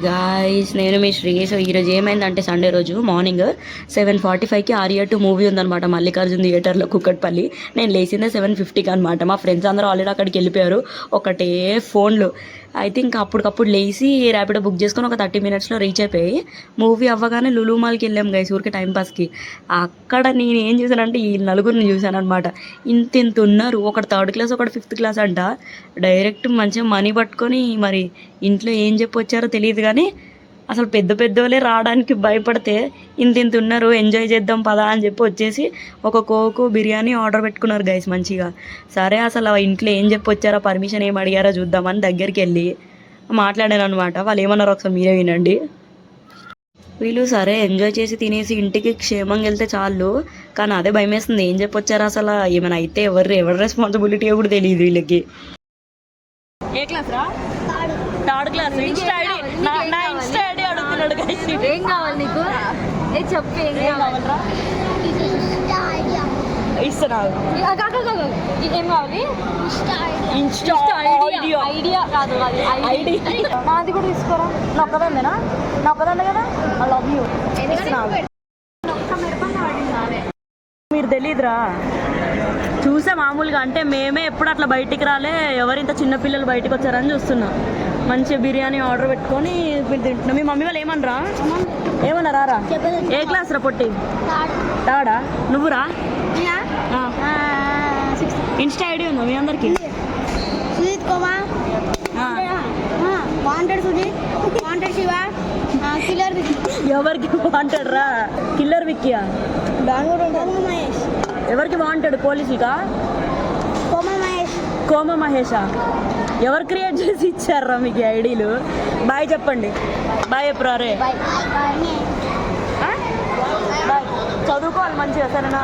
Guys, నేను మీ Shri. So ఈరోజు ఏమైందంటే సండే రోజు మార్నింగ్ 7:45కి ఆర్యా 2 మూవీ ఉందన్నమాట మల్లికార్జున్ థియేటర్లో కుక్కట్పల్లి. నేను లేచిందే 7:50కి అనమాట. మా ఫ్రెండ్స్ అందరూ ఆల్రెడీ అక్కడికి వెళ్ళిపోయారు. ఒకటే ఫోన్లు అయితే ఇంకా అప్పటికప్పుడు లేచి ర్యాపిడో బుక్ చేసుకొని ఒక 30 minutesలో రీచ్ అయిపోయి మూవీ అవ్వగానే లులు మాల్కి వెళ్ళాం గైస్, ఊరికి టైంపాస్కి. అక్కడ నేను ఏం చూసానంటే ఈ నలుగురిని చూశాను అనమాట. ఇంత ఉన్నారు. ఒకటి 3rd class, ఒకటి 5th class అంట. డైరెక్ట్ మంచిగా మనీ పట్టుకొని మరి ఇంట్లో ఏం చెప్పి వచ్చారో తెలియదు కానీ అసలు పెద్ద పెద్దోళ్ళే రావడానికి భయపడితే ఇంత ఉన్నారు, ఎంజాయ్ చేద్దాం పదా అని చెప్పి వచ్చేసి ఒక కోకు బిర్యానీ ఆర్డర్ పెట్టుకున్నారు గైస్ మంచిగా. సరే అసలు ఇంట్లో ఏం చెప్పి వచ్చారో, పర్మిషన్ ఏం అడిగారో చూద్దామని దగ్గరికి వెళ్ళి మాట్లాడాను అనమాట. వాళ్ళు ఏమన్నారో ఒకసారి మీరే వినండి. వీళ్ళు సరే ఎంజాయ్ చేసి తినేసి ఇంటికి క్షేమంగా వెళ్తే చాలు, కానీ అదే భయం వేస్తుంది. ఏం చెప్పి వచ్చారో అసలు ఏమైనా అయితే ఎవరి రెస్పాన్సిబిలిటీ కూడా తెలియదు వీళ్ళకి. ఏ క్లాస్ రా? 3rd class. ఇన్స్టా ఐడి నా ఇన్స్టా ఐడి అడుగుతున్నాడు గైస్. ఏం కావాలి నీకు? చెప్పు ఏం కావాలరా? ఇస్తున్నా. ఏం కావాలి? ఇన్స్టా ఐడియా కాదు, ఐడి. నాది కూడా తీసుకోరా. నా ఒక్కదాన్నేనా? నా ఒక్కదాన్నే కదా. I love you. మీరు తెలీదురా? చూసా మామూలుగా, అంటే మేమే ఎప్పుడు అట్లా బయటికి రాలే, ఎవరింత చిన్నపిల్లలు బయటకు వచ్చారని చూస్తున్నా. మంచిగా బిర్యానీ ఆర్డర్ పెట్టుకొని తింటున్నాం. మీ మమ్మీ వాళ్ళు ఏమనరా? ఏమన్నారా? రా ఏ క్లాస్ రా పొట్టి? 3rd. నువ్వురా? ఇన్స్టా ఐడి ఉందా మీ అందరికి? ఎవరికి వాంటెడ్ రా? కిల్లర్ విక్కీయా? ఎవరికి వాంటెడ్? పోలీసుగా? కోమ మహేషా? ఎవరు క్రియేట్ చేసి ఇచ్చారా మీకు ఐడీలు? బాయ్ చెప్పండి. బాయ్ ఎప్పుడు రే? బాయ్. చదువుకోవాలి మంచిగా, సరేనా?